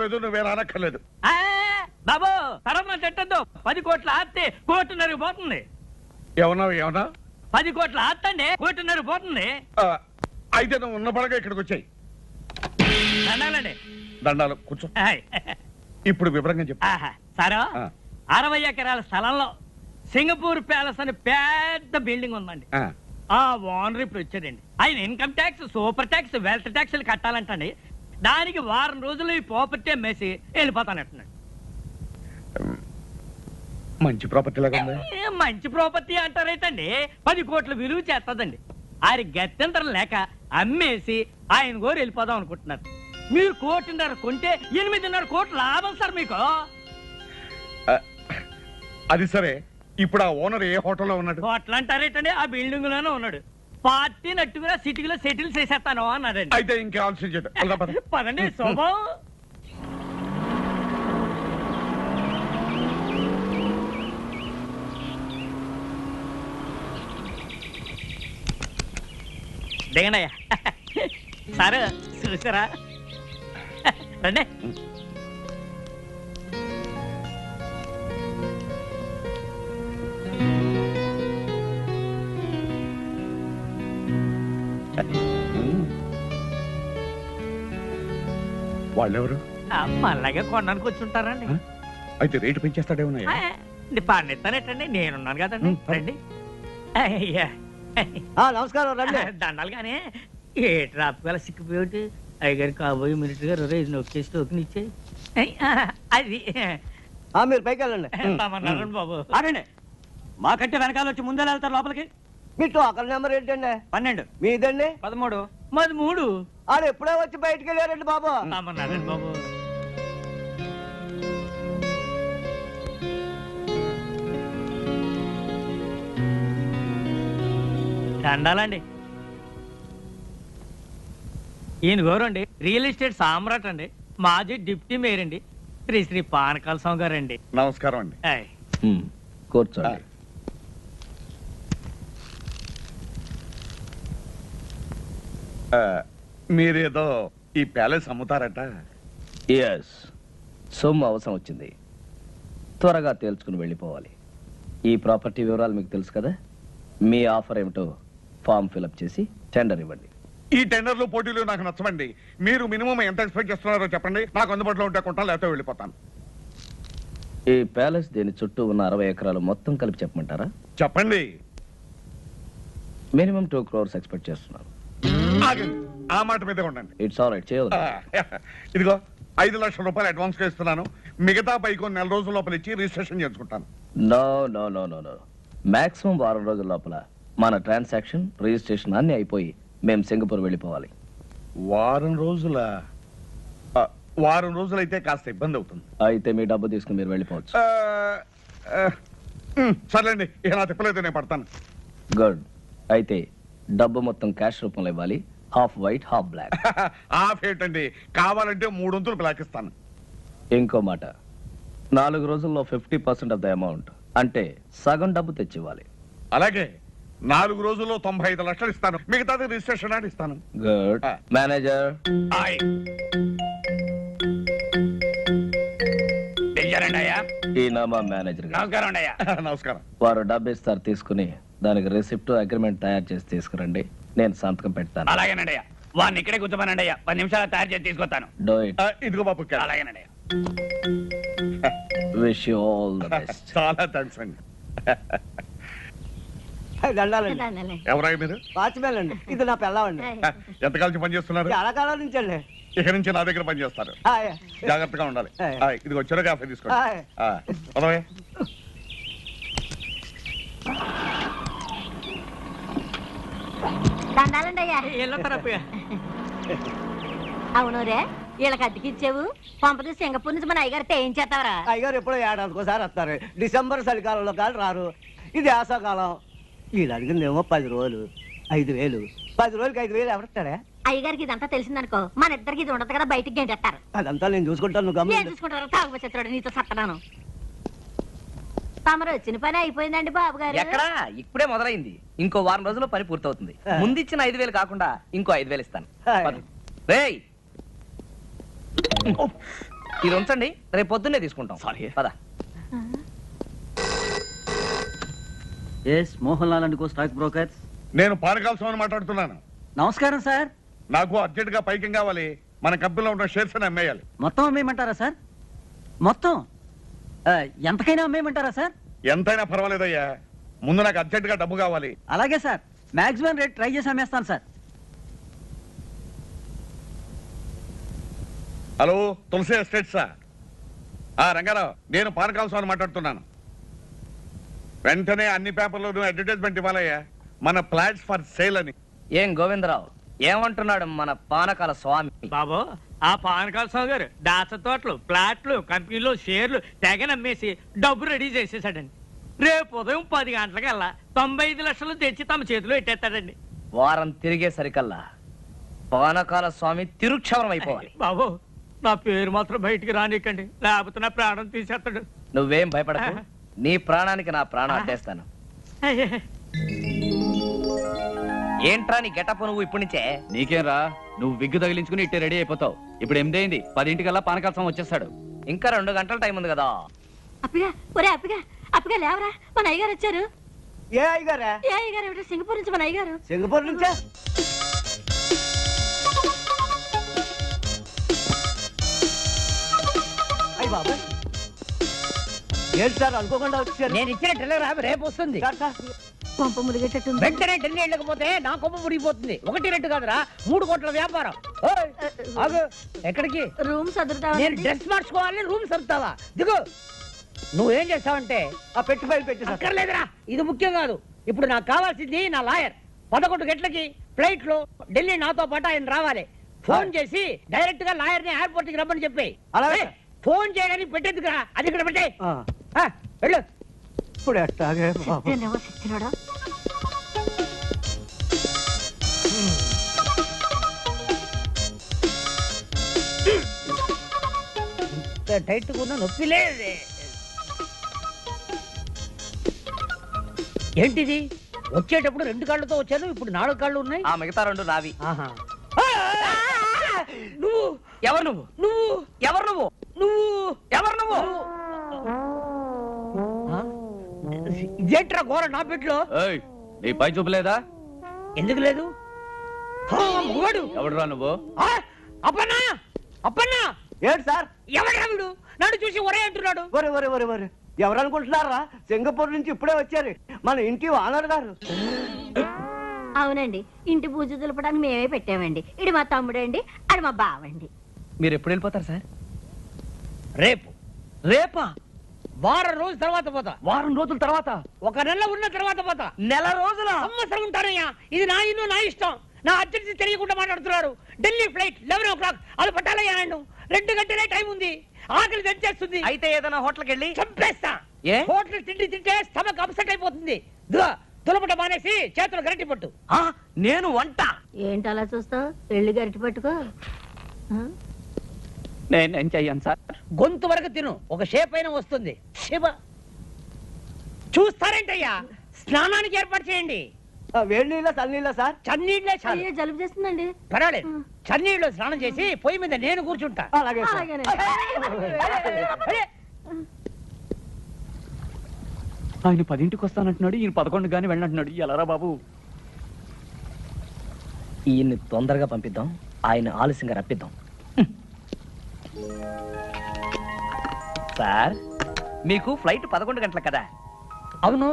అక్కర్లేదు, నువ్వే రానక్కర్లేదు. బాబు తర్వాత చెట్టద్దు. 10 కోట్ల ఆస్తి కోటిన్నర పోతుంది. ఏమన్నా 10 కోట్ల ఆస్తి అండి, కోటిన్నర పోతుంది. అయితే నువ్వు ఉన్న పడగా ఇక్కడికి వచ్చాయి. దండాలండి. దండాలు కూర్చో. ఇప్పుడు వివరంగా చెప్పు. సారా 60 ఎకరాల స్థలంలో సింగపూర్ ప్యాలెస్ అని పెద్ద బిల్డింగ్ ఉందండి. ఆ ఓనర్ ఇప్పుడు వచ్చాడండి. ఆయన income tax, super tax, wealth tax కట్టాలంటండి. దానికి వారం రోజులు ఈ ప్రాపర్టీ అమ్మేసి వెళ్ళిపోతానంటున్నాడు. మంచి ప్రాపర్టీ లాగా ఉంది. మంచి ప్రాపర్టీ అంటారైతండి 10 కోట్ల విలువ చేస్తుందండి. ఆయన గత్యంతరం లేక అమ్మేసి ఆయన గోరు వెళ్ళిపోదాం అనుకుంటున్నారు. మీరు 1.5 కోట్లు కొంటే 8.5 కోట్ల లాభం సార్ మీకు. అది సరే, ఇప్పుడు ఆ ఓనర్ ఏ హోటల్లో ఉన్నాడు? హోటల్ అంటారేటండి ఆ బిల్డింగ్ లోనే ఉన్నాడు. పార్టీ నట్టుగా సిటీలో సెటిల్ చేసేస్తాను అన్నాడండి. అయితే ఇంకా ఆలోచన చేద్దాం. పదండి శోభం. దిగండియ్యా. సార్ చూసారా? రండి. వాళ్ళెవరు? మళ్ళాగా కొనడానికి వచ్చి ఉంటారండి. అయితే రేటు పెంచేస్తాడేమన్నా? పన్నెత్తానేటండి, నేనున్నాను కదండి. రండి. అయ్యా నమస్కారం. రండి. దండాలు కానీ ఏ ట్రాఫిక్ వల్ల సిక్కిపోయి అయ్యగారు కాబోయే మినిస్టర్ గారు రైజ్ నొక్కేసి టోకెన్ ఇచ్చాయి. అది మీరు పైకి వెళ్ళండి. బాబు అనండి. మాకంటే వెనకాల వచ్చి ముందే వెళ్తారు లోపలికి. మీ టోకన్ నెంబర్ ఏంటండి? 12. మీదండి? 13. మాది 3. ఆడు ఎప్పుడో వచ్చి బయటికి వెళ్ళారండి బాబు. బాబు దండాలండి. ఈయన గోరండి రియల్ ఎస్టేట్ సామ్రాట్ అండి. మాజీ డిప్యూటీ మేయర్ అండి, శ్రీ పానకాల స్వామి గారు అండి. నమస్కారం అండి. కూర్చోండి. మీరేదో ఈ ప్యాలెస్ అమ్ముతారట? ఎస్, సొమ్ము అవసరం వచ్చింది, త్వరగా తేల్చుకుని వెళ్ళిపోవాలి. ఈ ప్రాపర్టీ వివరాలు మీకు తెలుసు కదా. మీ ఆఫర్ ఏమిటో ఫామ్ ఫిలప్ చేసి టెండర్ ఇవ్వండి. ఈ టెండర్లు పోటీలు నాకు నచ్చవండి. మీరు మినిమం ఎంత ఎక్స్పెక్ట్ చేస్తున్నారో చెప్పండి. నాకు అందుబాటులో ఉంటే కొంటాను, లేకపోతే వెళ్ళిపోతాను. ఈ ప్యాలెస్ దీని చుట్టూ ఉన్న 60 ఎకరాలు మొత్తం కలిపి చెప్పమంటారా? చెప్పండి. మినిమం 2 crores ఎక్స్పెక్ట్ చేస్తున్నాను. ఆ మాట మీద ఉండండి. ఇట్స్ ఆల్ రైట్, చేయదు. ఇదిగో 5 లక్షల రూపాయలు అడ్వాన్స్ గా ఇస్తున్నాను. మిగతా పైకి 4 రోజుల లోపల ఇచ్చి రిజిస్ట్రేషన్ చేసుకుంటాను. No no no no no, maximum 1 రోజుల లోపల మన ట్రాన్సాక్షన్, రిజిస్ట్రేషన్ అన్ని అయిపోయి మేము సింగపూర్ వెళ్ళిపోవాలి. 1 రోజుల? 1 రోజులైతే కాస్త ఇబ్బంది అవుతుంది. అయితే మీ డబ్బు తీసుకుని మీరు వెళ్ళిపోవచ్చు. సర్లేండి, నా తిప్పలేదు, నేను పడతాను. గుడ్. అయితే డబ్బు మొత్తం క్యాష్ రూపంలో ఇవ్వాలి. Half white half black. Half ఏంటండి, కావాలంటే 3 వంతులు బ్లాక్ ఇస్తాను. ఇంకో మాట, 4 రోజుల్లో 50% ఆఫ్ ద అమౌంట్, అంటే సగం డబ్బు తెచ్చివ్వాలి. అలాగే 4 రోజుల్లో 95 లక్షలు ఇస్తాను. మిగతాది రిజిస్ట్రేషన్ అని ఇస్తాను. గుడ్. మేనేజర్. ఈయన మా మేనేజర్. నమస్కారం. వారు డబ్బు ఇస్తారు, తీసుకుని దానికి రిసిప్ట్, అగ్రిమెంట్ తయారు చేసి తీసుకురండి. నేను సంతకం పెడతాను. అలాగేనండి. వాడిని ఇక్కడే కూర్చోమనండి. 10 నిమిషాలు తయారు చేసి తీసుకొస్తాను. Do it. ఇదిగో బాబు. అలాగేనండి. Wish you all the best. చాలా థ్యాంక్స్ అండి. దండాలండి. ఎవరై మీరు? వాచ్మెన్ అండి. ఇది నా పిల్లవండి. ఎంతకాలం పని చేస్తున్నారు? చాలా కాలం నుంచి అండి. ఇక నుంచి నా దగ్గర పని చేస్తారు. జాగ్రత్తగా ఉండాలి. ఇదిగో చెరో కాఫీ తీసుకోండి. అవును రే, వీళ్ళకి అద్దెకిచ్చావు. పంపది సింగపూర్ నుంచి మన అయ్యగారితో ఏం చేస్తావరా? అయ్యగారు ఎప్పుడో ఏడాదికోసారి వస్తారు. డిసెంబర్ చలికాలంలో కాదు రారు. ఇది వేసవకాలం. వీళ్ళు అడిగిందేమో 10 రోజులు 5,000. 10 రోజులకి 5,000 ఎవరిస్తారా? అయ్యగారికి ఇదంతా తెలిసిందనుకో, మన ఇద్దరికి ఇది ఉండదు కదా, బయటికి గెంటేస్తారు. అదంతా నేను చూసుకుంటాను. నేను చూసుకుంటాను. తాగుపచ్చాడు నీతో సత్తనాను. తమరు వచ్చిన పని అయిపోయిందండి బాబు గారు. ఎక్కడా, ఇప్పుడే మొదలైంది. ఇంకో 1 వారం రోజుల్లో పని పూర్తవుతుంది. ముందు ఇచ్చిన 5,000 కాకుండా ఇంకో 5,000 ఇస్తాను. ఇది ఉంచండి, రేపు పొద్దున్నే తీసుకుంటాం. సారీ. పద. Yes Mohan Lal and co stock brokers. నేను పానకాల స్వామిని మాట్లాడుతున్నాను. నమస్కారం సార్. నాకు అర్జెంట్ గా పైకి కావాలి. మన కంపెనీలో ఉన్న షేర్స్ అని అమ్మేయాలి. మొత్తం అమ్మేయమంటారా సార్? మొత్తం ఎంతకైనా అమ్మేయమంటారా సార్? ఎంతైనా పర్వాలేదయ్యా, ముందు నాకు అర్జెంట్ గా డబ్బు కావాలి. అలాగే సార్, మాక్సిమం రేట్ ట్రై చేసి అమ్మేస్తాను సార్. హలో, తులసి ఎస్టేట్సా? రంగారావు, నేను పానకాల స్వామిని మాట్లాడుతున్నాను. వెంటనే అన్ని పేపర్లోనూ అడ్వర్టైజ్మెంట్ ఇవ్వాలయ్యా, మన ఫ్లాట్స్ ఫర్ సేల్ అని. ఏం గోవిందరావు ఏమంటున్నాడు మన పానకాల స్వామి? బాబు, ఆ పానకాల స్వామి గారు దాచ తోటలు, ప్లాట్లు, కంపెనీలో షేర్లు తెగ నమ్మేసి డబ్బు రెడీ చేసేసాడండి. రేపు ఉదయం 10 గంటలకల్లా 95 లక్షలు తెచ్చి తమ చేతిలో పెట్టేస్తాడండి. వారం తిరిగేసరికల్లా పానకాల స్వామి తిరుక్షవరం అయిపోవాలి. బాబు, నా పేరు మాత్రం బయటికి రానికండి, లేకపోతే నా ప్రాణం తీసేస్తాడు. నువ్వేం భయపడకు, నీ ప్రాణానికి నా ప్రాణం అడ్డేస్తాను. ఏంట్రా నీ గెటప్ నువ్వు ఇప్పటి నుంచే? నీకేం రా, నువ్వు విగ్గు తగిలించుకుని ఇట్టే రెడీ అయిపోతావు. ఇప్పుడు 8 అయింది, 10 పానకాల స్వామి వచ్చేస్తాడు. ఇంకా 2 గంటల టైం ఉంది కదా. అప్పగా ఒరే అప్పగా అప్పగా లేవరా, మన అయ్యగారు వచ్చారు. ఏ అయ్యగారా? ఏ అయ్యగారు ఏమిటో సింగపూర్ నుంచి మన అయ్యగారు. సింగపూర్ నుంచా? అయ్యి బాబాయ్, ఏంటి సార్ అనుకోకుండా వచ్చారు? నేను ఇచ్చిన టెలిగ్రామ్ రేపు వస్తుంది. పంప ములిగేటట్టుంది. వెంటనే ఢిల్లీ వెళ్ళకపోతే నా కొమ్మ ముడిగిపోతుంది. 1 2 కాదురా, 3 కోట్ల వ్యాపారం. ఓయ్, ఆగు. ఎక్కడికి? రూమ్ సదురుతా. నేను డ్రెస్ మార్చుకోవాలి, రూమ్ సర్దుతావా? దిగు. నువ్వేం చేస్తావంటే ఆ పెట్టి ఫైల్ పెట్టి సార్. అక్కర్లేదురా, ఇది ముఖ్యం కాదు. ఇప్పుడు నాకు కావాల్సింది నా లాయర్. 11 గంటలకి ఫ్లైట్ లో ఢిల్లీ నాతో పాటు ఆయన రావాలి. ఫోన్ చేసి డైరెక్ట్ గా లాయర్ ని ఎయిర్పోర్ట్ కి రమ్మని చెప్పి. అలాగే. ఫోన్ చేయడానికి పెట్టేందుకురా, అది ఇక్కడ పెట్టే. వెళ్ళు. ఇప్పుడు ఎట్టాగే బాబు. సచ్చినాడా? టైట్ కూడా నొప్పి లేదే. ఏంటిది? వచ్చేటప్పుడు 2 కాళ్ళతో వచ్చాను, ఇప్పుడు 4 కాళ్ళు ఉన్నాయి. ఆ మిగతా 2 నావి. ఆహా. నువ్వు ఎవరు నువ్వు? నువ్వు ఎవరు నువ్వు? నువ్వు ఎవరు నువ్వు? ఇదేంట్రా ఘోర నా పెట్లో? ఏయ్, నీ పై చూపలేదా? ఎందుకు లేదు? ఎవడురా నువ్వు? అప్పన్నా, అప్పన్నా. ఏంటి సార్? ఎవడా వీడు? నన్ను చూసి ఒరే అంటున్నాడు. ఒరే ఒరే ఒరే ఒరే, ఎవరు అనుకుంటున్నారా? సింగపూర్ నుంచి ఇప్పుడే వచ్చారు మన ఇంటి ఓనర్ గారు. అవునండి, ఇంటి పూజ దులపడానికి మేమే పెట్టామండి. ఇది మా తమ్ముడండి, అది మా బావండి. మీరు ఎప్పుడు వెళ్ళిపోతారు సార్? రేపు. రేపా? వారం రోజుల తర్వాత పోతా. వారం రోజుల తర్వాత? 1 నెల ఉన్న తర్వాత పోతా. నెల రోజుల? సంవత్సరం ఉంటానయ్యా. ఇది నా ఇల్లు, నా ఇష్టం. నా అర్జెన్సీ తెలియకుండా మాట్లాడుతున్నారు. Delhi flight 11 o'clock. అది పట్టాలయ్యా ఆయన. 2 గంటలే టైం ఉంది. ఆకలి తెచ్చేస్తుంది. అయితే ఏదైనా హోటల్కి వెళ్ళి చంపేస్తా. ఏ? హోటల్ తిండి తింటే స్టమక్ అప్సెట్ అయిపోతుంది. తులపట మానేసి చేతులు గరటి పట్టు. నేను వంట. ఏంటి అలా చూస్తావు? వెళ్ళి గరిటి పట్టుకో. నేనేం చెయ్యను సార్. గొంతు వరకు తిను, ఒక షేప్ అయినా వస్తుంది. శివ చూస్తారేంటయ్యా? స్నానానికి ఏర్పాటు చేయండి. వేడి నీళ్ళ చల్లనీళ్ళ సార్? చన్నీళ్ళే చాలు. అయ్యో, జలుబు చేస్తుందండి. పర్వాలేదు, చన్నీళ్ళు స్నానం చేసి పొయ్యి మీద నేను కూర్చుంటా. అలాగే సార్. అలాగేనండి. అరే, ఆయన 10ంటికి వస్తానంటున్నాడు, ఈయన 11 గానీ వెళ్ళంటున్నాడు. ఎలారా బాబు? ఈయన్ని తొందరగా పంపిద్దాం, ఆయన ఆలస్యంగా రప్పిద్దాం. సార్, మీకు ఫ్లైట్ 11 గంటల కదా? అవును.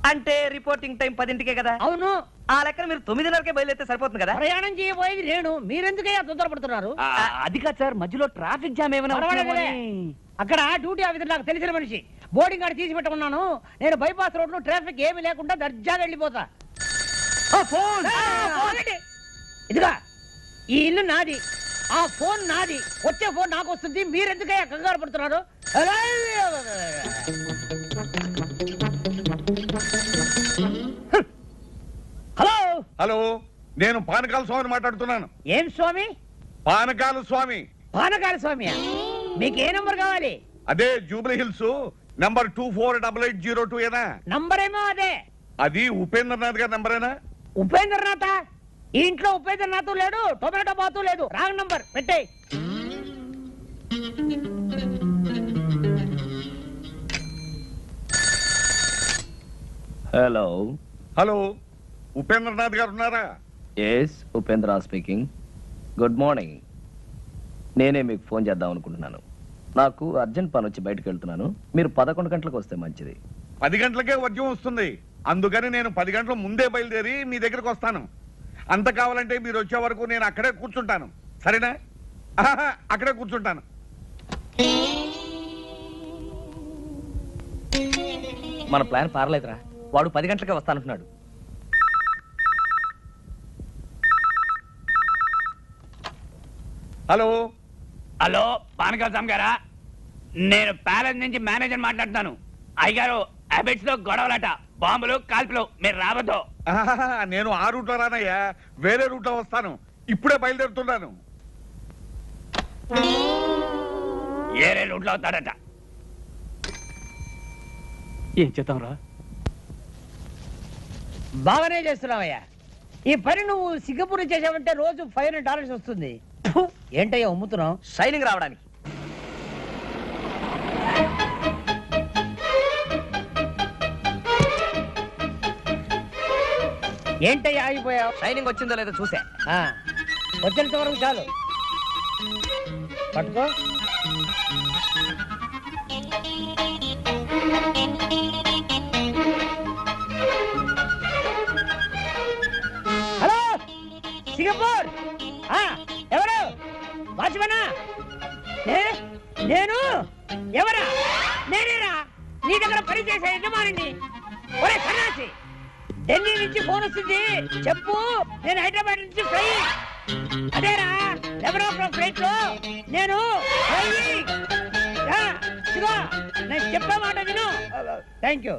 అంటే రిపోర్టింగ్ టైం 10ంటికే కదా? అవును. ఆ లెక్కన మీరు 9:30కే బయలుదేరితే సరిపోతుంది కదా? ప్రయాణం చేయబోయేది నేను, మీరెందుకయ్యా తొందరపడుతున్నారు? అది కాదు సార్, మధ్యలో ట్రాఫిక్ జామ్ ఏమైనా పర్వాలేదులే. అక్కడ డ్యూటీ ఆఫీసర్ నాకు తెలిసిన మనిషి, బోర్డింగ్ కార్డు తీసి పెట్టమన్నాను. నేను బైపాస్ రోడ్ లో ట్రాఫిక్ ఏమీ లేకుండా దర్జాగా వెళ్ళిపోతా. ఇదిగా, ఈ ఇల్లు నాది, ఆ ఫోన్ నాది. వచ్చే ఫోన్ నాకు వస్తుంది. మీరెందుకయ్యా కంగారు పడుతున్నారు? హలో. హలో, నేను పానకాల స్వామిని మాట్లాడుతున్నాను. ఏం స్వామి? పానకాల స్వామి. పానకాల స్వామి. మీకు ఏ నంబర్ కావాలి? అదే జూబ్లీ హిల్స్ నంబర్ 248802 ఏనా? నంబర్ ఏమో అదే. అది ఉపేంద్రనాథ్ గారి నంబరేనా? ఉపేంద్రనాథ? ఈ ఇంట్లో ఉపేంద్రనాథ్ లేడు, టొమాటో బాతు లేదు. రాంగ్ నంబర్ పెట్టే. హలో హలో, ఉపేంద్రనాథ్ గారు ఉన్నారా? Yes Upendra speaking. Good morning. నేనే మీకు ఫోన్ చేద్దాం అనుకుంటున్నాను. నాకు అర్జెంట్ పని వచ్చి బయటకు వెళ్తున్నాను. మీరు 11 గంటలకు వస్తే మంచిది. 10 గంటలకే వర్జం వస్తుంది, అందుకని నేను 10 గంటల ముందే బయలుదేరి మీ దగ్గరకు వస్తాను. అంత కావాలంటే మీరు వచ్చే వరకు నేను అక్కడే కూర్చుంటాను, సరేనా? అక్కడే కూర్చుంటాను. మన ప్లాన్ పారలేదురా. వాడు 10 గంటలకే వస్తానంటున్నాడు. హలో హలో, పానకాల స్వామి గారా? నేను ప్యాలెస్ నుంచి మేనేజర్ మాట్లాడుతున్నాను. అయ్యగారు హ్యాబిట్స్ లో గొడవలట, బాంబులు కాల్పులు, మీరు రావద్దు. నేను ఆ రూట్లో రానయ్యా, వేరే రూట్లో వస్తాను. ఇప్పుడే బయలుదేరుతున్నాను. ఏరే రూట్లో అవుతాడట. ఏం చేద్దాం రా? బాగానే చేస్తున్నావయ్యా. ఈ పని నువ్వు సింగపూర్ చేసావంటే రోజు $500 వస్తుంది. ఫు, ఏంటయ్యా ఉమ్ముతున్నావు? షైనింగ్ రావడానికి. ఏంటయ్యా ఆగిపోయావు? షైనింగ్ వచ్చిందో లేదో చూసా. వచ్చేంత వరకు చాలు. పట్టుకో. హలో సింగపూర్, ఎవరు? వాచ్మనా? నేను ఎవరా? నేనేరా నీ దగ్గర పనిచేసే యజమానిని. ఒరే సన్నాసి, ఢిల్లీ నుంచి ఫోన్ వస్తుంది, చెప్పు. నేను హైదరాబాద్ నుంచి ఫ్లై. అదేరా 11 ఫ్లైట్ లో నేను నేను చెప్పే మాట విను. Thank you.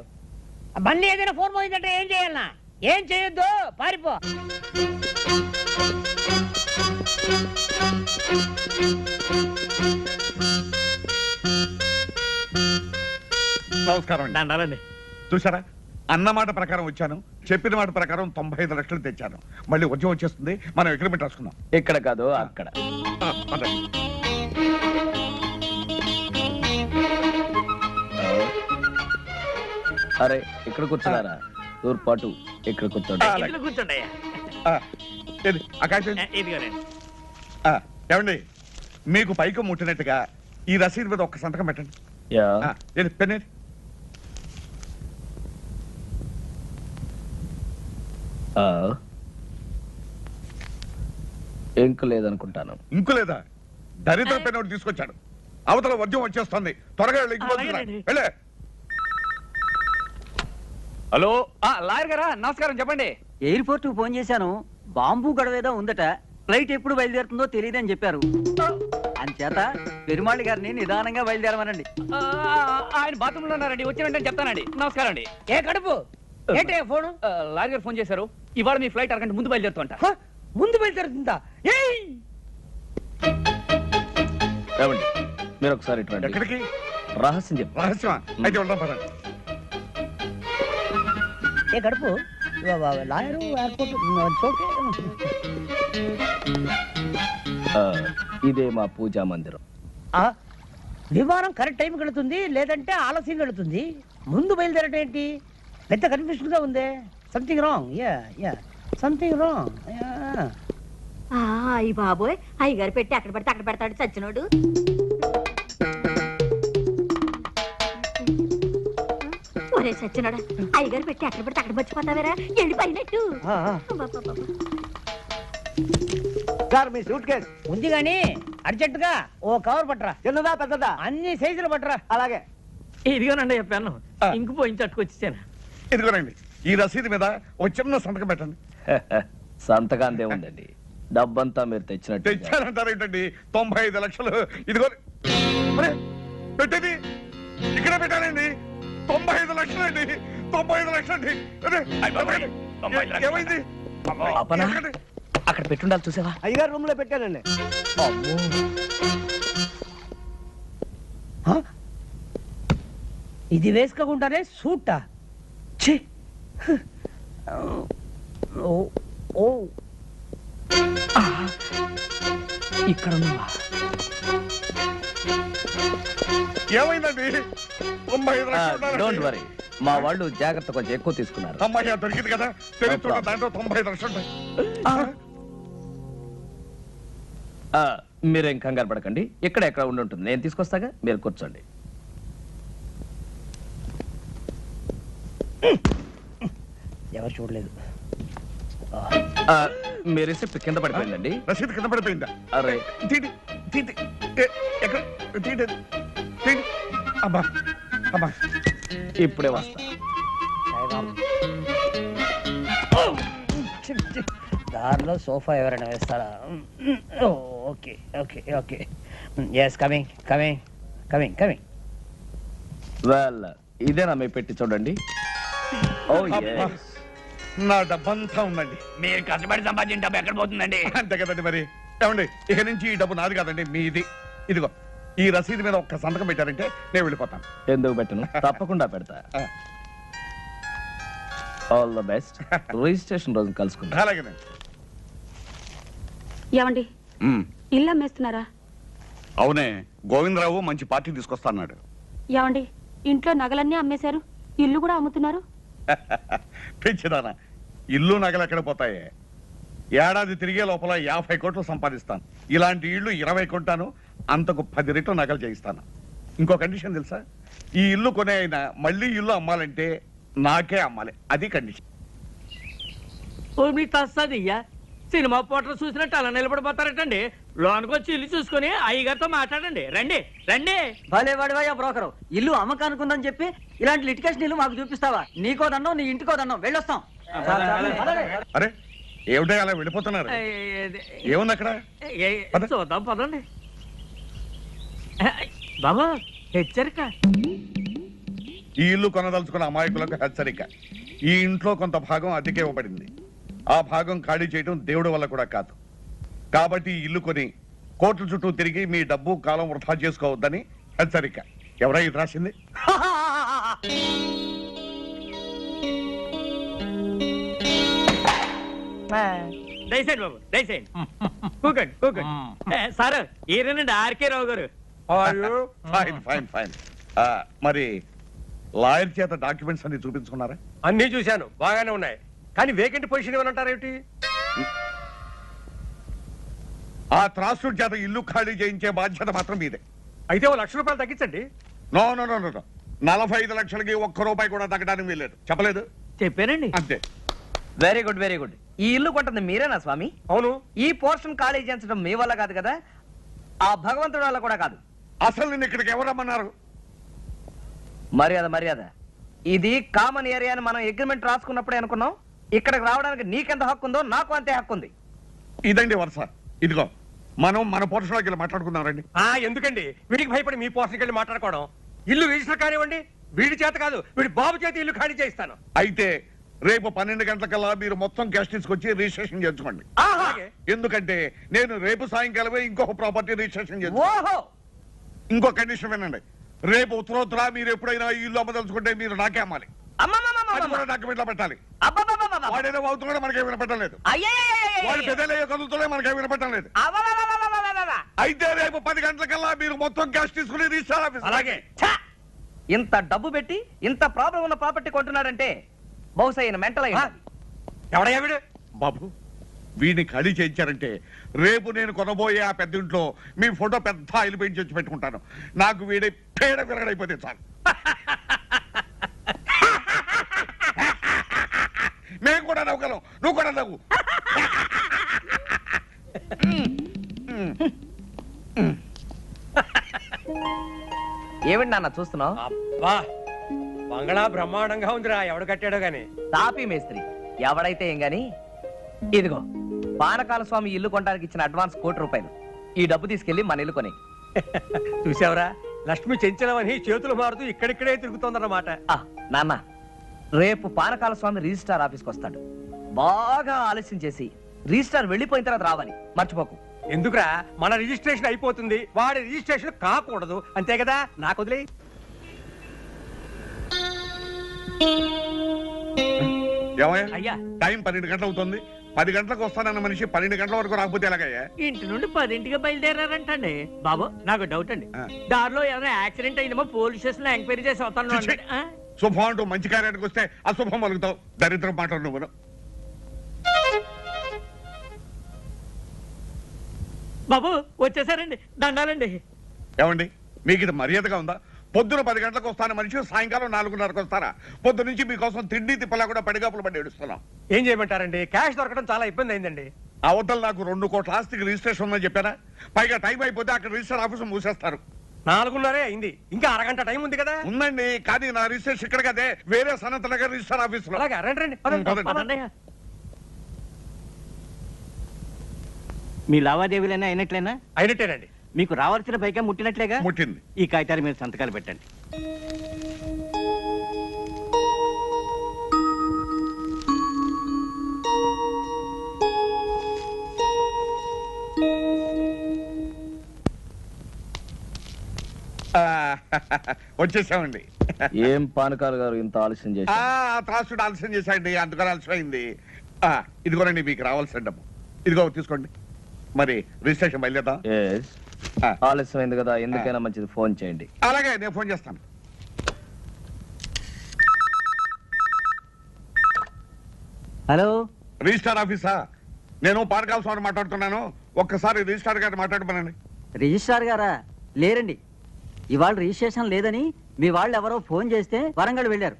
మళ్ళీ ఏదైనా ఫోన్ పోయిందంటే ఏం చేయాలన్నా? ఏం చేయొద్దు, పారిపో. నమస్కారం అండి. దండాలండి. చూసారా, అన్నమాట ప్రకారం వచ్చాను, చెప్పిన మాట ప్రకారం 95 లక్షలు తెచ్చాను. మళ్ళీ ఉద్యమం వచ్చేస్తుంది, మనం అగ్రిమెంట్ రాసుకుందాం. ఇక్కడ కాదు అక్కడ. పదండి. అరే ఇక్కడ కూర్చున్నారా? తూర్పాటు ఇక్కడ కూర్చోండి. ఇందులో కూర్చోండి అయ్యా. ఏది, ఆ కాగితం ఏది? ఇదిగోనండి. ఏమండి, మీకు పైకి ముట్టినట్టుగా ఈ రసీదు మీద ఒక్క సంతకం పెట్టండి. యా. ఏది, పెన్నేది? ఇంకు లేదనుకుంటాను. ఇంకు లేదా? దరిద్ర పెన్ ఒకటి తీసుకొచ్చాడు. అవతల వర్జం వచ్చేస్తుంది, త్వరగా వెళ్ళి ఇంటికి అలాగేనండి. వెళ్ళే. హలో, లాయర్ గారా? నమస్కారం, చెప్పండి. ఎయిర్పోర్ట్ కు ఫోన్ చేశాను. బాంబు గొడవేదో ఉందట. ఫ్లైట్ ఎప్పుడు బయలుదేరుతుందో తెలియదని చెప్పారు. అంచేత పెరుమాళి గారిని నిదానంగా బయలుదేరమనండి. ఆయన బాత్రూమ్ లో ఉన్నారండి, వచ్చిన వెంటనే చెప్తానండి. నమస్కారం అండి. ఏ కడుపు ఏంటి ఫోను? లాయర్ గారు ఫోన్ చేశారు. ఇవాళ మీ ఫ్లైట్ అరగంట ముందు బయలుదేరుతుంట. ముందు బయలుదేరుతుందా? ఏయ్! ఏమండి, మీరు ఒకసారి ఇటు రండి. ఎక్కడికి? రహస్యం చెప్పు. రహస్యమా? అయితే వెళ్దాం పదండి. ఏ కడుపు లాయరు ఎయిర్పోర్ట్ ఓకే. ఇదే మా పూజా మందిరం. విమానం కరెక్ట్ టైంకి వెళుతుంది, లేదంటే ఆలస్యంగా వెళుతుంది. ముందు బయలుదేరటం ఏంటి? పెద్ద కన్ఫ్యూషన్ గా ఉంది. Something wrong. Yeah something wrong. అయ్యి బాబోయ్, అయ్యగారు పెట్టి అక్కడ పడితే అక్కడ పెడతాడు చచ్చినోడు. ఒరే చచ్చినోడా, అయ్యగారు పెట్టి అక్కడ పడితే అక్కడ మర్చిపోతావేరా? వెళ్ళిపోయినట్టు. సార్ మీ సూట్ కేస్ ఉంది గాని అర్జెంట్ గా ఓ కవర్ పట్టరా. చిన్నదా పెద్దదా? అన్ని సైజులు పట్టరా. అలాగే. ఇదిగోనండి చెప్పాను, ఇంకు పోయించి అట్టుకొచ్చేసాను. ఇదిగోనండి, ఈ రసీదు మీద ఒక చిన్న సంతకం పెట్టండి. సంతకాంతే ఉందండి. డబ్బంతా మీరు తెచ్చినట్టు. తెచ్చారంటారు ఏంటండి? 95 లక్షలు. ఇదిగో పెట్టేది ఇక్కడ పెట్టానండి. 95 లక్షలు అండి. 95 లక్షలు అండి. ఏమైంది? అప్పనా? ఎక్కడి? అక్కడ పెట్టుండాలి, చూసావా? అయ్యగారు రూమ్ లో పెట్టానండి. ఇది వేసుకోకుండానే సూటా? ఛీ! ఓ ఇక్కడ ఉన్నావా? ఏమైందండి? 95 లక్షలు డోంట్ ఉన్నారండి. వరీ, మా వాళ్ళు జాగ్రత్త కొంచెం ఎక్కువ తీసుకున్నారు. అమ్మాయి దొరికింది కదా, తెలుస్తున్న దాంట్లో 90 లక్షలు ఉంటాయి. మీరేం కంగారు పడకండి, ఇక్కడ ఎక్కడ ఉండి ఉంటుంది, నేను తీసుకొస్తాగా, మీరు కూర్చోండి. ఎవరు చూడలేదు. మీ రిసిప్ట్ కింద పడిపోయిందండి. రసీదు కింద పడిపోయిందా? అరే తీటి తీటి ఎక్కడ తీటి తీటి. అబ్బా అబ్బా, ఇప్పుడే వస్తా. దారిలో సోఫా ఎవరైనా వేస్తారా? Okay okay okay. Yes, coming coming coming coming. Well, ఇదేనా మీ పెట్టి చూడండి. ఓ అబ్బా, నా డబ్బంతా ఉందండి. మీరు కష్టపడి సంపాదించిన డబ్బు ఎక్కడ పోతుందండి? అంతే కదండి మరి. ఏమండి, ఇక నుంచి ఈ డబ్బు నాది కాదండి, మీది. ఇదిగో ఈ రసీదు మీద ఒక్క సంతకం పెట్టారంటే నేను వెళ్ళిపోతాను. ఎందుకు పెట్టను, తప్పకుండా పెడతా. All the best. రిజిస్ట్రేషన్ రోజు కలుసుకుందాం. అలాగేనండి. ఏమండి, ఇల్లు అమ్మేస్తున్నారా? అవునే, గోవిందరావు మంచి పార్టీ తీసుకొస్తాడు. ఏమండి, ఇంట్లో నగలన్నీ అమ్మేశారు, ఇల్లు కూడా అమ్ముతున్నారు. పెంచిదానా, ఇల్లు నగలు ఎక్కడ పోతాయే? ఏడాది తిరిగే లోపల 50 కోట్లు సంపాదిస్తాను. ఇలాంటి ఇల్లు 20 కొంటాను, అంతకు 10 రెట్లు నగలు చేయిస్తాను. ఇంకో కండిషన్ తెలుసా? ఈ ఇల్లు కొనే అయినా మళ్ళీ ఇల్లు అమ్మాలంటే నాకే అమ్మాలి, అది కండిషన్. మీ తస్తదియ్యా, సినిమా పోటర్ చూసినట్టు అలా నిలబడిపోతారటండి. లోనికి వచ్చి ఇల్లు చూసుకుని అయ్యగారితో మాట్లాడండి. రండి రండి. భలే వాడివయ్యా బ్రోకరు, ఇల్లు అమ్మకానుకుందని చెప్పి ఇలాంటి లిటికేషన్ ఇల్లు మాకు చూపిస్తావా? నీకో దండం, నీ ఇంటికో దండం, వెళ్ళొస్తాం. అరే ఏమిటో అలా వెళ్ళిపోతున్నారు? ఏముంది అక్కడ? పద. చూద్దాం పదండి. బాబా, హెచ్చరిక. ఈ ఇల్లు కొనదలుచుకున్న అమాయకులకు హెచ్చరిక. ఈ ఇంట్లో కొంత భాగం అద్దెకే ఇవ్వబడింది. ఆ భాగం ఖాళీ చేయడం దేవుడి వల్ల కూడా కాదు. కాబట్టి ఈ ఇల్లు కొని కోట్ల చుట్టూ తిరిగి మీ డబ్బు కాలం వృధా చేసుకోవద్దని హెచ్చరిక. ఎవరై ఇది రాసింది? దయచేయండి బాబు, దయచేయండి. కూకండి కూకండి. సార్, ఈయనండి ఆర్కే రావు గారు. Fine fine fine. మరి లాయర్ చేత డాక్యుమెంట్స్ అన్ని చూపించుకున్నారా? అన్ని చూశాను, బాగానే ఉన్నాయి. కానీ వేకెంట్ పొజిషన్ ఇవ్వనంటారు ఏమిటి? ఆ త్రాసుడి చేత ఇల్లు ఖాళీ చేయించే బాధ్యత మాత్రం మీదే. అయితే ఓ ₹1,00,000 తగ్గించండి. నో నో నో నో, 45 లక్షలకి ₹1 కూడా తగ్గడానికి వీల్లేదు. చెప్పలేదు? చెప్పానండి. అంతే. Very good very good. ఈ ఇల్లు కొంటుంది మీరేనా స్వామి? అవును. ఈ పోర్షన్ ఖాళీ చేయించడం మీ వల్ల కాదు కదా, ఆ భగవంతుడి వల్ల కూడా కాదు. అసలు నిన్ను ఇక్కడికి ఎవరు రమ్మన్నారు? మర్యాద మర్యాద. ఇది కామన్ ఏరియా అని మనం అగ్రిమెంట్ రాసుకున్నప్పుడే అనుకున్నాం. ఇక్కడికి రావడానికి నీకెంత హక్కు ఉందో నాకు అంతే హక్కు ఉంది. ఇదండి వరుస. ఇదిగో మనం మన పోర్షన్లోకి వెళ్ళి మాట్లాడుకుందాం రండి. ఎందుకండి వీడికి భయపడి మీ పోర్షన్కి వెళ్ళి మాట్లాడుకోవడం? ఇల్లు రిజిస్టర్ కానివ్వండి, వీడి చేత కాదు, వీడి బాబు చేత ఇల్లు ఖాళీ చేయిస్తాను. అయితే రేపు 12 గంటలకల్లా మీరు మొత్తం క్యాష్ తీసుకొచ్చి రిజిస్ట్రేషన్ చేసుకోండి. ఎందుకంటే నేను రేపు సాయంకాలమే ఇంకొక ప్రాపర్టీ రిజిస్ట్రేషన్ చేస్తాను. ఇంకో కండిషన్ వినండి, రేపు ఉత్తరోత్తర మీరు ఎప్పుడైనా ఈ ఇల్లు అమ్మదలుచుకుంటే మీరు నాకే అమ్మాలి. డాక్యుమెంట్ లో పెట్టాలి. వాడేదో అవుతున్నాడో మనకే వినపట్టలేదు, వాడు పెద్దలయ్యే కదులుతూనే మనకే వినపట్టలేదు. అయితే రేపు 10 గంటలకల్లా మీరు మొత్తం క్యాష్ తీసుకుని రిజిస్టర్ ఆఫీస్. అలాగే. ఇంత డబ్బు పెట్టి ఇంత ప్రాబ్లం ఉన్న ప్రాపర్టీ కొంటున్నాడంటే బహుశా ఈయన మెంటల్ అయ్యి. ఎవడయ్యా వీడు? బాబు, వీడిని ఖాళీ చేయించారంటే రేపు నేను కొనబోయే ఆ పెద్ద ఇంట్లో మీ ఫోటో పెద్ద ఆయిల్ పెయింట్ చేసి పెట్టుకుంటాను. నాకు వీడి పేడ విరగడైపోతే చాలు. మేము కూడా నవ్వుగలం, నువ్వు కూడా నవ్వు. ఏమిటి నాన్న చూస్తున్నావు? అబ్బా, బంగళా బ్రహ్మాండంగా ఉందిరా. ఎవడు కట్టాడో గాని. తాపీ మేస్త్రి ఎవడైతే ఏం గాని. ఇదిగో పానకాల స్వామి ఇల్లు కొనడానికి ఇచ్చిన అడ్వాన్స్ ₹1,00,00,000. ఈ డబ్బు తీసుకెళ్లి మన ఇల్లు కొని. చూసావరా, లక్ష్మి చెంచలమని చేతులు మారుతూ ఇక్కడిక్కడే తిరుగుతోందన్నమాట. నాన్న, రేపు పానకాల స్వామి రిజిస్ట్రార్ ఆఫీస్కి వస్తాడు. బాగా ఆలస్యం చేసి రిజిస్ట్రార్ వెళ్ళిపోయిన తర్వాత రావాలి, మర్చిపోకు. ఎందుకురా, మన రిజిస్ట్రేషన్ అయిపోతుంది, వాడి రిజిస్ట్రేషన్ కాకూడదు, అంతే కదా. నాకు వదిలే. అయ్యా, టైం 12 గంటలు అవుతుంది. 10 గంటలకు వస్తానన్న మనిషి 12 గంటల వరకు రాకపోతే ఎలాగయ్యా? ఇంటి నుండి 10ంటికి బయలుదేరారంటండి. బాబు, నాకు డౌట్ అండి, దారిలో ఏదైనా యాక్సిడెంట్ అయిందేమో పోలీస్ స్టేషన్ లో ఎంక్వైరీ చేసి వస్తాను. శుభం అంటూ మంచి కార్యానికి వస్తే అశుభం పలుకుతావు. దరిద్రం మాటలు నువ్వు. బాబు వచ్చేసారండి, దండాలండి. ఏమండి, మీకు ఇది మర్యాదగా ఉందా? పొద్దున 10 గంటలకు వస్తాను మనిషి, సాయంకాలం 4:30కు వస్తారా? పొద్దు నుంచి మీకోసం తిండి తిప్పలా కూడా పడిగాపులు పడి ఏడుస్తున్నాం. ఏం చేయమంటారండి, క్యాష్ దొరకడం చాలా ఇబ్బంది అయిందండి. అవతల నాకు 2 కోట్ల ఆస్తికి రిజిస్ట్రేషన్ ఉందని చెప్పారా? పైగా టైం అయిపోతే అక్కడ రిజిస్టర్ ఆఫీసు మూసేస్తారు. 4:30 అయింది, ఇంకా అరగంట టైం ఉంది కదా. ఉందండి, కానీ నా రిజిస్ట్రేషన్ ఇక్కడ కదే, వేరే సనత్ నగర్ రిజిస్టర్ ఆఫీసులో. అలాగే రండి. పదండి. మీ లావాదేవీలైనా అయినట్లేనా? అయినట్టేనండి. మీకు రావాల్సిన పైగా ముట్టినట్లేగా? ముట్టింది. ఈ కాగితాల మీద సంతకాలు పెట్టండి. వచ్చేసామండి. ఏం పానకాలు గారు ఇంత ఆలస్యం చేసి? త్రాసుడు ఆలస్యం చేశాండి, అందుకని ఆలస్యం అయింది. ఇదిగోనండి మీకు రావాల్సిన డబ్బు. ఇదిగో తీసుకోండి. మరి రిజిస్ట్రేషన్ బయలుదేద్దాం. ఆలస్యం అయింది కదా, ఎందుకైనా మంచిది ఫోన్ చేయండి. అలాగే, నేను ఫోన్ చేస్తాను. హలో, రిజిస్టార్ ఆఫీసా? నేను పానకాల స్వామి మాట్లాడుతున్నాను. ఒక్కసారి రిజిస్టార్ గారిని మాట్లాడమనండి. రిజిస్ట్రార్ గారా? లేరండి, ఇవాళ రిజిస్ట్రేషన్ లేదని మీ వాళ్ళు ఎవరో ఫోన్ చేస్తే వరంగల్ వెళ్ళారు.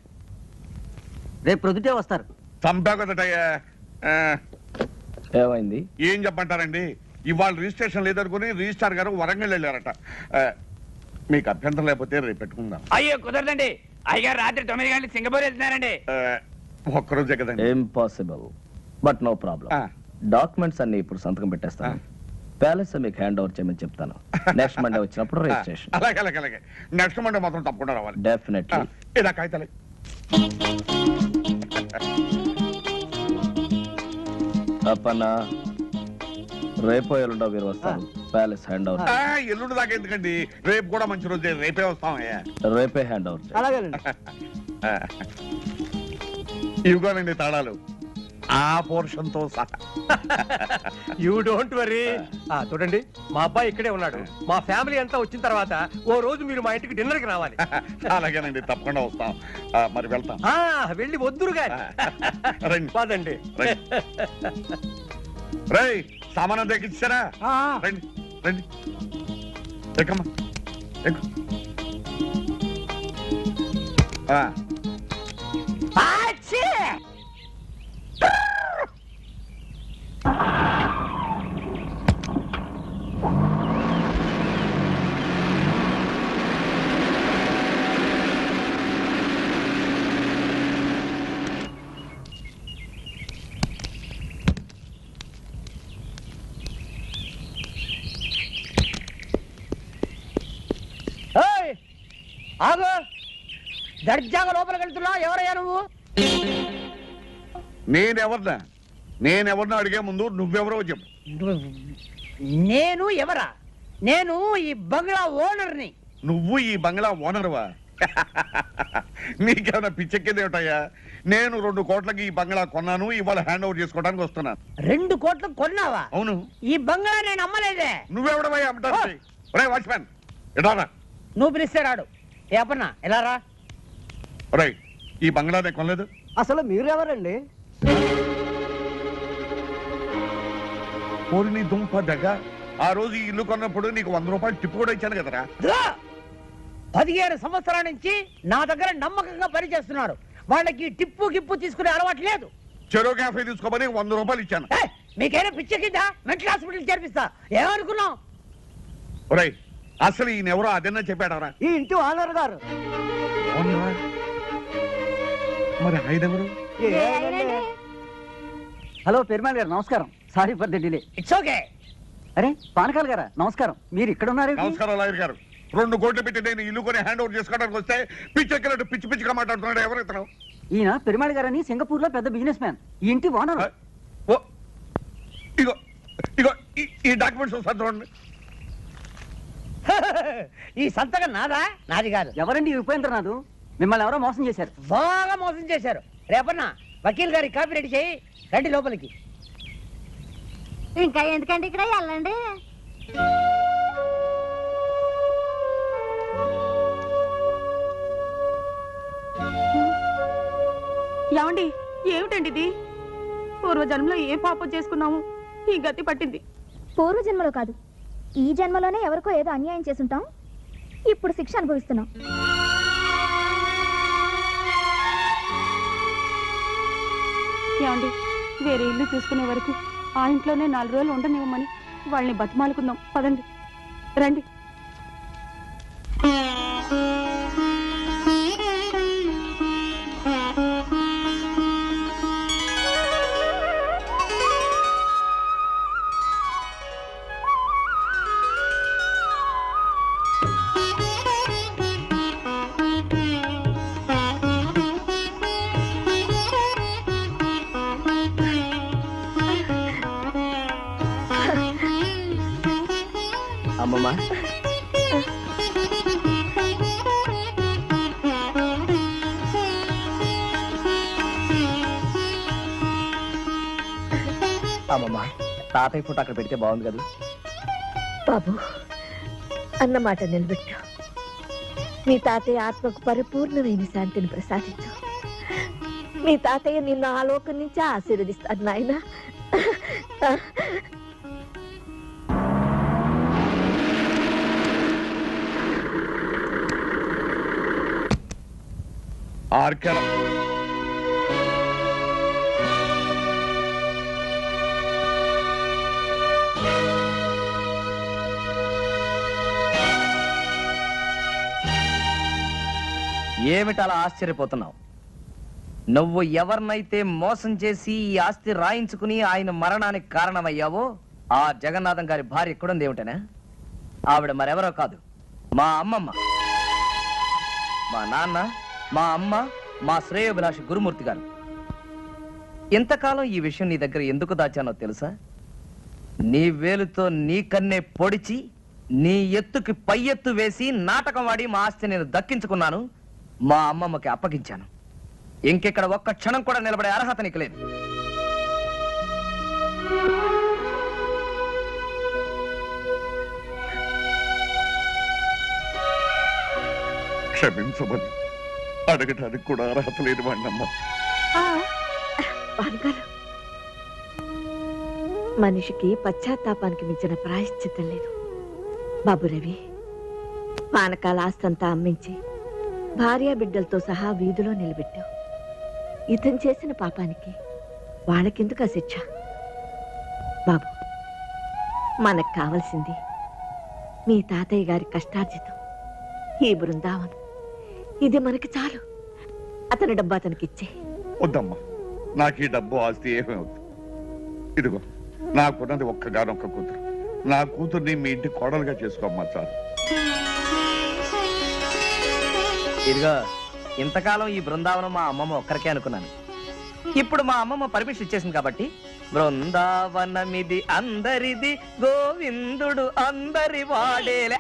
రేపు ప్రొద్దుటే వస్తారు. చంపా కదటయ్యా. ఏమైంది? ఏం చెప్పంటారండి, ఇవాళ రిజిస్ట్రేషన్ లేదనుకుని రిజిస్టార్ గారు వరంగల్ వెళ్ళారట. మీకు అభ్యంతరం లేకపోతే రేపు పెట్టుకుందాం. అయ్యో కుదరదండి, అయ్యగారు రాత్రి 9 గంటలకు సింగపూర్ వెళ్తున్నారండి. ఒక్కరోజే కదండి. Impossible, but no problem. Documents అన్ని ఇప్పుడు సంతకం పెట్టేస్తాను. ప్యాలెస్ మీకు హ్యాండ్ ఓవర్ చేయమని చెప్తాను. నెక్స్ట్ మండే వచ్చినప్పుడు రిజిస్ట్రేషన్. అలాగే అలాగే అలాగే. నెక్స్ట్ మండే మాత్రం తప్పకుండా రావాలి. డెఫినెట్లీ. ఇలా కాగితాలే. అప్పన్న రేపో ఎల్లుండో మీరు వస్తారు. Palace hand over. ఎల్లుండి దాకా ఎందుకండి, రేపు కూడా మంచి రోజే, రేపే వస్తామయ్యా. రేపే హ్యాండ్ ఓవర్. అలాగేనండి. ఇవిగోనండి తాళాలు, ఆ పోర్షన్ తో సహా. You don't worry. చూడండి, మా అబ్బాయి ఇక్కడే ఉన్నాడు. మా ఫ్యామిలీ అంతా వచ్చిన తర్వాత ఓ రోజు మీరు మా ఇంటికి డిన్నర్ కి రావాలి. అలాగేనండి, తప్పకుండా వస్తాం. మరి వెళ్తాం. వెళ్ళి వద్దురు గాని. రండి పదండి. రై, సామానం తెచ్చిచ్చారా? రండి రండి, ఎక్కమ్మా ఎక్కు. ఆగు, దర్జాగా లోపలికి వెళ్తున్నా. ఎవరయ్యా నువ్వు? నేనెవరిని అడిగే ముందు నువ్వెవరో చెప్పు. నేను ఎవరా? నేను ఈ బంగ్లా ఓనర్ని. నువ్వు ఈ బంగ్లా ఓనర్వా? నీకేమైనా పిచ్చెక్కిందేమిటయ్యా? నేను 2 కోట్లకి ఈ బంగ్లా కొన్నాను, ఇవాళ హ్యాండ్ ఓవర్ చేసుకోవడానికి వస్తున్నాను. 2 కోట్లకు కొన్నావా? అవును. ఈ బంగ్లా నేను అమ్మలేదే. నువ్వెవడవయ్యా అమ్మటానికి? ఒరే వాచ్మ్యాన్, ఎడారా? నువ్వు పిలిస్తే రాడు. ఏ అప్పన్నా ఎలా రా? ఒరే, ఈ బంగ్లా నేను కొనలేదు. అసలు మీరెవరండి? పోరి నీ దుంప దగ్గ. ఆ రోజు ఈ ఇల్లు కొన్నప్పుడు నీకు 100 రూపాయలు టిప్పు కూడా ఇచ్చాను కదరా. 15 సంవత్సరాల నుంచి నా దగ్గర నమ్మకంగా పనిచేస్తున్నాడు. వాళ్ళకి టిప్పు గిప్పు తీసుకునే అలవాటు లేదు. చెరో క్యాఫే తీసుకోమని 100 రూపాయలు ఇచ్చాను. మీకైనా పిచ్చెక్కిందా? Mental hospital చేర్పిస్తా. ఏమనుకున్నావు? ఒరే, అసలు ఈయనెవరో అదన్నా చెప్పాడవరా? ఈ ఇంటి ఓనర్ గారు. మరి ఆయనెవరు? హలో పెరుమాళ్ గారు, నమస్కారం. Sorry for the delay. It's okay. అరే పానకాల్ గారా, నమస్కారం. మీరు ఇక్కడ ఉన్నారు? నమస్కారం లాయర్ గారు. 2 కోట్లు పెట్టి నేను ఇల్లు కొని హ్యాండ్ ఓవర్ చేసుకోవడానికి వస్తే పిచ్చెక్కినట్టు పిచ్చి పిచ్చిగా మాట్లాడుతున్నాడు. ఎవరు ఇతను? ఈయన పెరుమాళ్ గారు అని సింగపూర్ లో పెద్ద బిజినెస్ మ్యాన్. ఈ ఇంటి ఓనర్. ఇగో ఇగో ఈ డాక్యుమెంట్స్ ఒకసారి చూడండి. ఈ సంతకం నాదా? నాది కాదు. ఎవరండి ఉపేంద్రనాథ్? మిమ్మల్ని ఎవరో మోసం చేశారు. బాగా మోసం చేశారు. రేపన్నా వకీల్ గారి కాపీ రెడీ చేయి. రండి లోపలికి. ఇంకా ఎందుకంటే ఇక్కడ వెళ్ళండి. ఏమండి ఏమిటండి ఇది? పూర్వజన్మలో ఏ పాపం చేసుకున్నాము ఈ గతి పట్టింది. పూర్వజన్మలో కాదు, ఈ జన్మలోనే ఎవరికో ఏదో అన్యాయం చేసుంటాం, ఇప్పుడు శిక్ష అనుభవిస్తున్నాం. ఏమండి వేరే ఇల్లు చూసుకునే వరకు ఆ ఇంట్లోనే 4 రోజులు ఉండనివ్వమని వాళ్ళని బతిమాలుకుందాం. పదండి రండి. అమ్మమ్మ, అమ్మమ్మ, తాతయ్య ఫోటో అక్కడ పెడితే బాగుంది కదా. బాబు అన్నమాట నిలబెట్టు. మీ తాతయ్య ఆత్మకు పరిపూర్ణమైన శాంతిని ప్రసాదించు. మీ తాతయ్య నిన్ను ఆలోకం నుంచి ఆశీర్వదిస్తాడు నాయన. ఆర్కెల ఏమిటలా ఆశ్చర్యపోతున్నావు? నువ్వు ఎవరినైతే మోసం చేసి ఈ ఆస్తి రాయించుకుని ఆయన మరణానికి కారణమయ్యావో ఆ జగన్నాథం గారి భార్య ఎక్కడుంది ఏమిటనా? ఆవిడ మరెవరో కాదు, మా అమ్మమ్మ. మా నాన్న, మా అమ్మ, మా శ్రేయోభిలాషి గురుమూర్తి గారు. ఇంతకాలం ఈ విషయం నీ దగ్గర ఎందుకు దాచానో తెలుసా? నీ వేలుతో నీ కన్నే పొడిచి నీ ఎత్తుకి పై ఎత్తు వేసి నాటకం వాడి మా ఆస్తి నేను దక్కించుకున్నాను, మా అమ్మమ్మకి అప్పగించాను. ఇంకెక్కడ ఒక్క క్షణం కూడా నిలబడే అర్హత నీకు లేదు. క్షమించమని అడగటానికి కూడా అర్హత లేని వాడినమ్మా. మనిషికి పశ్చాత్తాపానికి మించిన ప్రాయశ్చిత్తం లేదు బాబు రవి. పానకాల ఆస్తంతా అమ్మించి భార్య బిడ్డలతో సహా వీధిలో నిలబెట్టావు. ఇతను చేసిన పాపానికి వాళ్ళకెందుకు ఆ శిక్ష? బాబు, మనకు కావలసింది మీ తాతయ్య గారి కష్టార్జితం, ఈ బృందావనం. ఇది మనకి చాలు. అతని డబ్బు అతనికి ఇచ్చే. వద్దమ్మా, నాకు ఈ డబ్బు ఆస్తి ఏమీ వద్దు. ఇదిగో నాకున్నది ఒక్కగానొక్క కూతురు. నా కూతుర్ని మీ ఇంటి కోడలుగా చేసుకోమ్మా చాలు. ఇదిగో, ఇంతకాలం ఈ బృందావనం మా అమ్మమ్మ ఒక్కరికే అనుకున్నాను. ఇప్పుడు మా అమ్మమ్మ పర్మిషన్ ఇచ్చేసింది కాబట్టి బృందావనమిది అందరిది, గోవిందుడు అందరి వాడేలే.